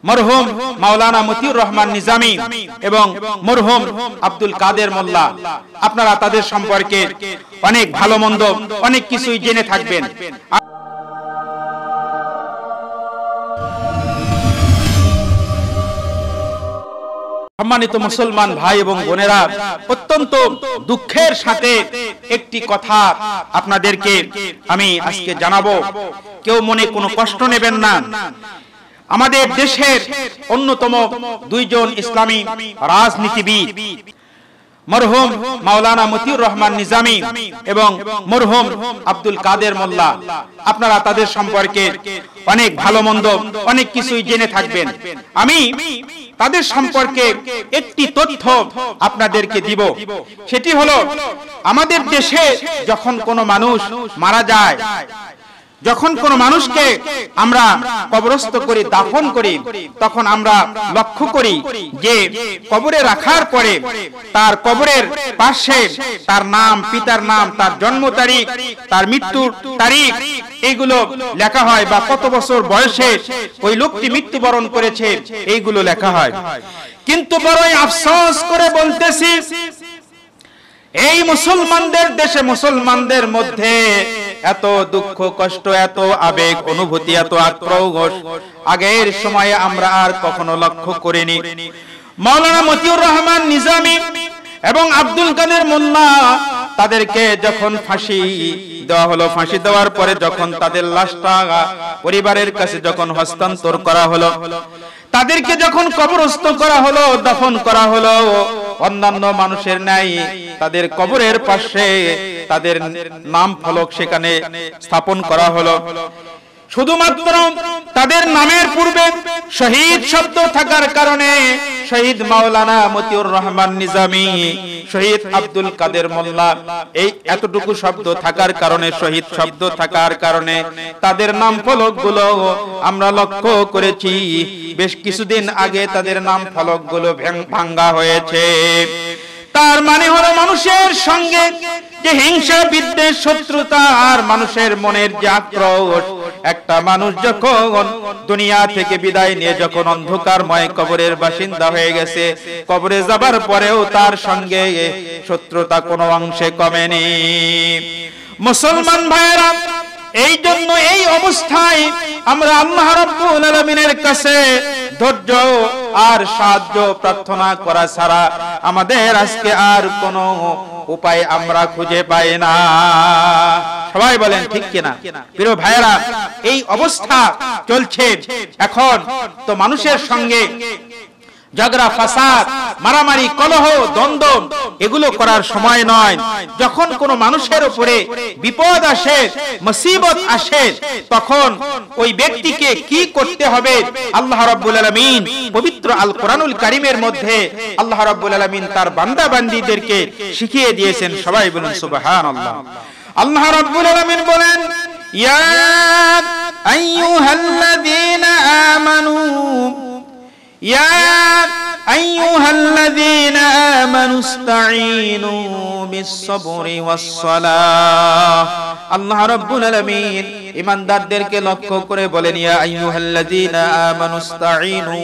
মরহুম মাওলানা মতিউর রহমান নিজামী এবং মরহুম আব্দুল কাদের মোল্লা। আপনারা তাদের সম্পর্কে অনেক ভালো মন্দ অনেক কিছুই জেনে থাকবেন। সম্মানিত মুসলমান ভাই এবং বোনেরা, অত্যন্ত দুঃখের সাথে একটি কথা আপনাদেরকে আমি আজকে জানাবো। কেউ মনে কোনো কষ্ট নেবেন না। আমাদের দেশের অন্যতম দুইজন ইসলামী রাজনীতিবিদ মরহুম মাওলানা মতিউর রহমান নিজামী এবং মরহুম আব্দুল কাদের মোল্লা, আপনারা তাদের সম্পর্কে অনেক ভালো মন্দ অনেক কিছুই জেনে থাকবেন। আমি তাদের সম্পর্কে একটি তথ্য আপনাদেরকে দিব। সেটি হলো, আমাদের দেশে যখন কোনো মানুষ মারা যায়, যখন কোনো মানুষকে আমরা কবরস্থ করি, দাফন করি, তখন আমরা লক্ষ্য করি যে কবরে রাখার পরে তার কবরের পাশে তার নাম, পিতার নাম, তার জন্ম তারিখ, তার মৃত্যুর তারিখ এইগুলো লেখা হয়, বা কত বছর বয়সে ওই লোকটি মৃত্যুবরণ করেছে এইগুলো লেখা হয়। কিন্তু বড়ই আফসোস করে বলতেছি, এই মুসলমানদের দেশে, মুসলমানদের মধ্যে এত দুঃখ কষ্ট, এত আবেগ অনুভূতি, এত আক্রোশ আগের সময়ে আমরা আর কখনো লক্ষ্য করিনি। মাওলানা মতিউর রহমান নিজামী এবং আব্দুল কাদের মোল্লা, তাদেরকে যখন ফাঁসি দেওয়া হলো, ফাঁসি দেওয়ার পরে যখন তাদের লাশটা পরিবারের কাছে যখন হস্তান্তর করা হলো, তাদেরকে যখন কবরস্থ করা হলো, দাফন করা হলো, অন্যান্য মানুষের ন্যায় তাদের কবরের পাশে তাদের নাম ফলক সেখানে স্থাপন করা হলো। শুধুমাত্র তাদের নামের পূর্বে শহীদ শব্দ থাকার কারণে শহীদ মাওলানা মতিউর রহমান নিজামী, শহীদ আব্দুল কাদের মোল্লা, এই এতটুকু শব্দ থাকার কারণে, শহীদ শব্দ থাকার কারণে তাদের নাম ফলকগুলো আমরা লক্ষ্য করেছি। বেশ কিছুদিন আগে তাদের নাম ফলকগুলো ভাঙা হয়েছে। তার মানে হলো, মানুষের সঙ্গে যে হিংসা, বিদ্বেষ, শত্রুতা আর মানুষের মনের যে আক্রোশ, একটা মানুষ যখন দুনিয়া থেকে বিদায় নিয়ে যখন অন্ধকারময় কবরের বাসিন্দা হয়ে গেছে, কবরে যাবার পরেও তার সঙ্গে শত্রুতা কোনো অংশে কমেনি। মুসলমান ভাইয়েরা, এই জন্য এই অবস্থায় আমরা আল্লাহ রাব্বুল আলামিনের কাছে ধৈর্য আর সাহায্য প্রার্থনা করা ছাড়া আমাদের আজকে আর কোনো উপায় আমরা খুঁজে পাই না। সবাই বলেন ঠিক কিনা? প্রিয় ভাইয়েরা, এই অবস্থা চলছে। এখন তো মানুষের সঙ্গে ঝগড়া, ফাসাদ, মারামারি, কলহ, দ্বন্দ্ব এগুলো করার সময় নয়। যখন কোনো মানুষের উপরে বিপদ আসে, মুসিবত আসে, তখন ওই ব্যক্তিকে কি করতে হবে আল্লাহ রাব্বুল আলামিন পবিত্র আল কোরআনুল কারীমের মধ্যে আল্লাহ রাব্বুল আলামিন তার বান্দা বান্দীদেরকে শিখিয়ে দিয়েছেন। সবাই বলুন সুবহানাল্লাহ। আল্লাহ রাব্বুল আলামিন বলেন, ইয়া আইয়ুহাল্লাযীনা আমানু, يا أيها الذين آمنوا استعينوا بالصبر والصلاة। আল্লাহ রাব্বুল আলামিন ঈমানদারদেরকে লক্ষ্য করে বলেন, ইয়া আইয়ুহাল্লাযীনা আমানু ইসতাঈনু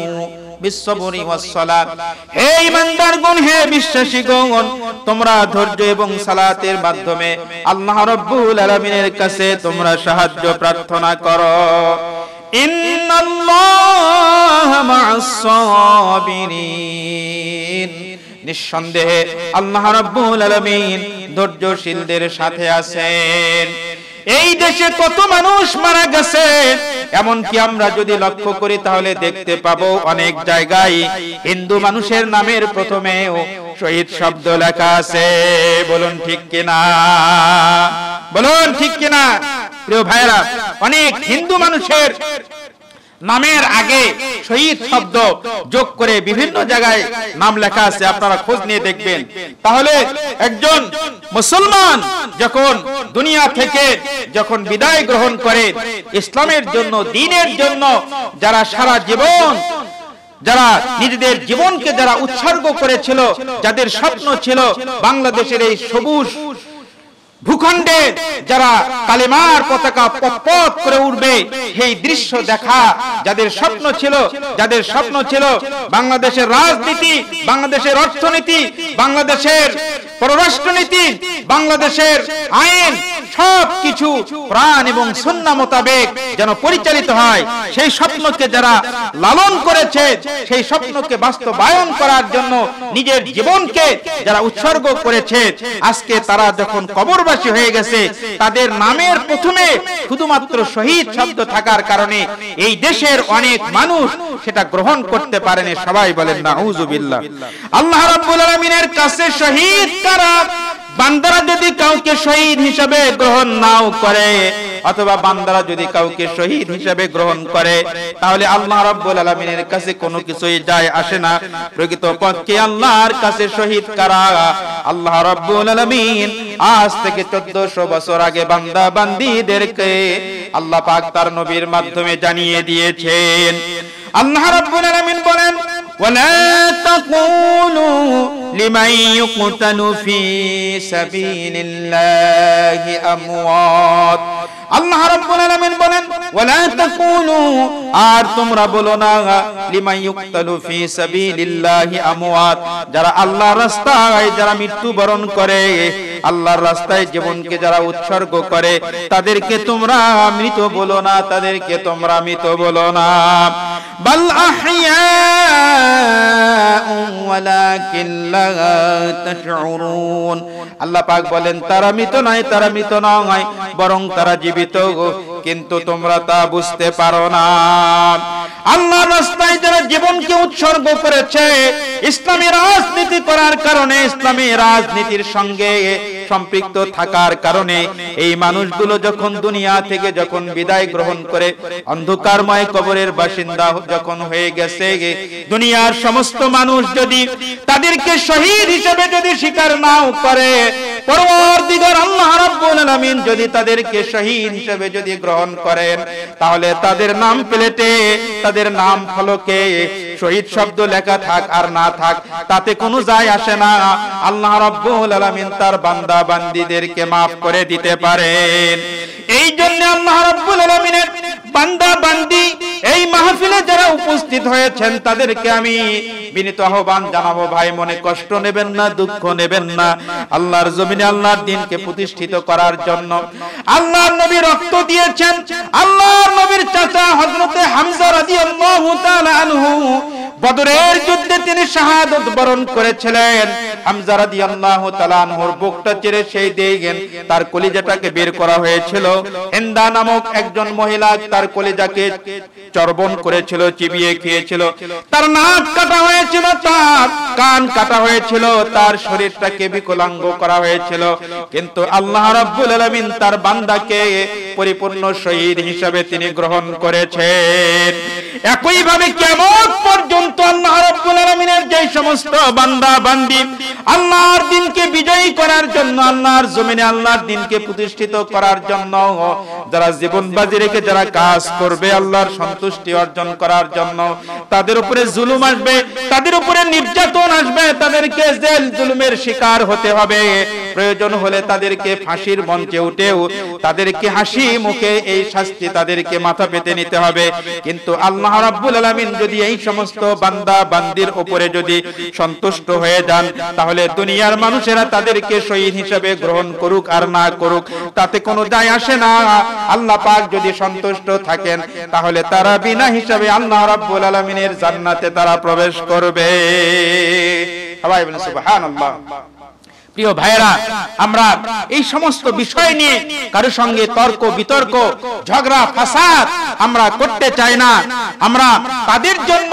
বিসসবরি ওয়াসসালাত। হে ঈমানদারগণ, হে বিশ্বাসীগণ, তোমরা ধৈর্য এবং সালাতের মাধ্যমে আল্লাহ রাব্বুল আলামিনের কাছে তোমরা সাহায্য প্রার্থনা করো। ইন্নাল্লাহা মা'আস সাবিরিন, নিঃসন্দেহে আল্লাহ রাব্বুল আলামিন ধৈর্যশীলদের সাথে আছেন। এই দেশে কত মানুষ মারা গেছে, এমনকি আমরা যদি লক্ষ্য করি তাহলে দেখতে পাবো অনেক জায়গায় হিন্দু মানুষের নামের প্রথমেও শহীদ শব্দ লেখা আছে। বলুন ঠিক কিনা? বলুন ঠিক কিনা? প্রিয় ভাইরা, অনেক হিন্দু মানুষের নামের আগে শহীদ শব্দ যোগ করে বিভিন্ন জায়গায় নাম লেখা আছে, আপনারা খোঁজ নিয়ে দেখবেন। তাহলে একজন মুসলমান যখন দুনিয়া থেকে যখন বিদায় গ্রহণ করে, ইসলামের জন্য, দ্বীনের জন্য যারা সারা জীবন, যারা নিজেদের জীবনকে যারা উৎসর্গ করেছিল, যাদের স্বপ্ন ছিল বাংলাদেশের এই সবুজ ভূখণ্ডে যারা কালেমার পতাকা পথ করে উঠবে সেই দৃশ্য দেখা যাদের স্বপ্ন ছিল বাংলাদেশের রাজনীতি, বাংলাদেশের অর্থনীতি, বাংলাদেশের পররাষ্ট্রনীতি, বাংলাদেশের আইন সবকিছু কোরআন এবং সুন্নাহ মোতাবেক যেন পরিচালিত হয়, সেই স্বপ্নকে যারা লালন করেছে, সেই স্বপ্নকে বাস্তবায়ন করার জন্য নিজের জীবনকে যারা উৎসর্গ করেছে, আজকে তারা যখন কবরবাসী হয়ে গেছে, তাদের নামের প্রথমে শুধুমাত্র শহীদ শব্দ থাকার কারণে এই দেশের অনেক মানুষ সেটা গ্রহণ করতে পারেনি। সবাই বলেন নাউযুবিল্লাহ। আল্লাহ রাব্বুল আলামিনের কাছে শহীদ কারা? বান্দারা যদি কাউকে শহীদ হিসেবে গ্রহণ নাও করে, অথবা বান্দারা যদি কাউকে শহীদ হিসেবে গ্রহণ করে, তাহলে আল্লাহ রাব্বুল আলামিনের কাছে কোনো কিছুই যায় আসে না। প্রকৃতপক্ষে আল্লাহর কাছে শহীদ কারা? আল্লাহ রাব্বুল আলামিন আজ থেকে 1400 বছর আগে বান্দা বান্দীদেরকে আল্লাহ পাক তার নবীর মাধ্যমে জানিয়ে দিয়েছেন। আল্লাহ রাব্বুল আলামিন বলেন, ওয়ালা তাকুলু লিমান ইউকতালু ফি সাবিলিল্লাহি আমওয়াত। আল্লাহ রাব্বুল আলামিন বলেন, ওয়ালা তাকুলু, আর তোমরা বলো না, লিমান ইউকতালু ফি সাবিলিল্লাহি আমওয়াত, যারা আল্লাহর রাস্তায় যারা মৃত্যুবরণ করে, আল্লাহর রাস্তায় জীবনকে যারা উৎসর্গ করে, তাদেরকে তোমরা মৃত বলো না, তাদেরকে তোমরা মৃত বলো না। বাল আহইয়াউ ওয়ালাকিন লা তাশউরুন। আল্লাহ পাক বলেন, তারা মৃত নয়, তারা মৃত নয়, বরং তারা জীবিত, কিন্তু তোমরা তা বুঝতে পারো না। আল্লাহর রাস্তায় যারা জীবনকে উৎসর্গ করেছে, ইসলামী রাজনীতি করার কারণে, ইসলামী রাজনীতির সঙ্গে সম্পৃক্ত থাকার কারণে এই মানুষগুলো যখন দুনিয়া থেকে যখন বিদায় গ্রহণ করে অন্ধকারময় কবরের বাসিন্দা যখন হয়ে গেছে, দুনিয়ার সমস্ত মানুষ যদি তাদেরকে শহীদ হিসেবে যদি স্বীকার নাও করে, পরওয়ারদিগার আল্লাহ রাব্বুল আলামিন যদি তাদেরকে শহীদ হিসেবে যদি গ্রহণ করেন, তাহলে তাদের নাম প্লেটে, তাদের নাম ফলকে শহীদ শব্দ লেখা থাক আর না থাক, তাতে কোনো যায় আসে না। আল্লাহ রাব্বুল আলামিন তার বান্দা বান্দীদেরকে maaf করে দিতে পারেন। এই জন্য আল্লাহ রাব্বুল আলামিনের বান্দা বান্দি এই মাহফিলে যারা উপস্থিত হয়েছেন, তাদেরকে আমি বিনীত আহ্বান জানাবো, ভাই মনে কষ্ট নেবেন না, দুঃখ নেবেন না। আল্লাহর জমিনে আল্লাহর দ্বীনকে প্রতিষ্ঠিত করার জন্য আল্লাহর নবী রক্ত দিয়েছেন। আল্লাহর নবীর চাচা হযরতে হামজা রাদিয়াল্লাহু তাআলা আনহু বদরের যুদ্ধে তিনি শাহাদাত বরণ করেছিলেন। হামজা রাদিয়াল্লাহু তাআলা আনহুর বুকটা চিরে সেই দিয়েন তার কলিজাটাকে বের করা হয়েছিল। হিন্দা নামক একজন মহিলা তার কলিজাকে চর্বণ করেছিল, চিবিয়ে খেয়েছিল। তার নাক কাটা হয়েছিল, তার কান কাটা হয়েছিল, তার শরীরটাকে বিকলাঙ্গ করা হয়েছিল, কিন্তু আল্লাহ রাব্বুল আলামিন তার বান্দাকে পরিপূর্ণ শহীদ হিসেবে তিনি গ্রহণ করেছেন। একই ভাবে কিয়ামত পর্যন্ত আল্লাহ রাব্বুল আলামিনের যে সমস্ত বান্দা বান্দি আল্লাহর দ্বীনকে বিজয়ী করার জন্য, আল্লাহর জমিনে আল্লাহর দ্বীনকে প্রতিষ্ঠিত করার জন্য যারা জীবন বাজি রেখে যারা কাজ করবে আল্লাহর সন্তুষ্টি অর্জন করার জন্য, তাদের উপরে জুলুম আসবে, তাদের উপরে নির্যাতন আসবে, তাদেরকে জেল জুলুমের শিকার হতে হবে। প্রয়োজন হলে তাদেরকে ফাঁসির মঞ্চে উঠেও তাদেরকে হাসি মুখে এই শাস্তি তাদেরকে মাথা পেতে নিতে হবে। কিন্তু আল্লাহ রাব্বুল আলামিন যদি এই সমস্ত বান্দা বান্দির উপরে যদি সন্তুষ্ট হয়ে যান, তাহলে দুনিয়ার মানুষেরা তাদেরকে শহীদ হিসেবে গ্রহণ করুক আর না করুক তাতে কোনো যায় আসে না। আল্লাহ পাক যদি সন্তুষ্ট থাকেন, তাহলে তারা বিনা হিসাবে আল্লাহ রাব্বুল আলামিনের জান্নাতে তারা প্রবেশ করবে। সবাই বলেন সুবহানাল্লাহ। প্রিয় ভাইরা, আমরা এই সমস্ত বিষয় নিয়ে কারো সঙ্গে তর্ক বিতর্ক ঝগড়া ফাসাদ আমরা করতে চাই না। আমরা তাদের জন্য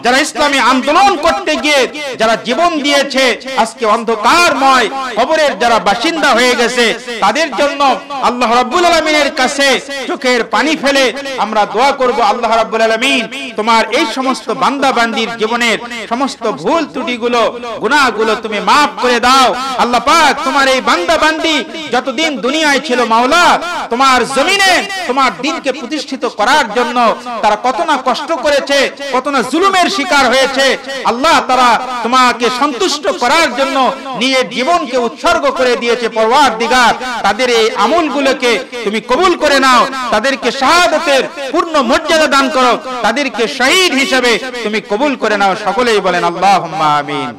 যারা ইসলামী আন্দোলন করতে গিয়ে যারা জীবন দিয়েছে, আজকে অন্ধকারময় কবরের যারা বাসিন্দা হয়ে গেছে, তাদের জন্য আল্লাহ রাব্বুল আলামিনের কাছে চোখের পানি ফেলে আমরা দোয়া করব, আল্লাহ রাব্বুল আলামিন তোমার এই সমস্ত বান্দা বান্দির জীবনের সমস্ত ভুল ত্রুটিগুলো গুনাহগুলো তুমি maaf করে দাও। আল্লাহ পাক তোমার এই বান্দা বান্দি যতদিন দুনিয়ায় ছিল মাওলা, তোমার জমিনে তোমার দ্বীনকে প্রতিষ্ঠিত করার জন্য তারা কত না কষ্ট করেছে, কত না জুলুমের শিকার হয়েছে। আল্লাহ তারা তোমাকে সন্তুষ্ট করার জন্য নিজের জীবনকে উৎসর্গ করে দিয়েছে। পরওয়ারদিগার, তাদের এই আমলগুলোকে তুমি কবুল করে নাও, তাদেরকে শাহাদাতের পূর্ণ মর্যাদা দান করো, তাদেরকে শহীদ হিসেবে তুমি কবুল করে নাও। সকলেই বলেন আল্লাহুম্মা আমিন।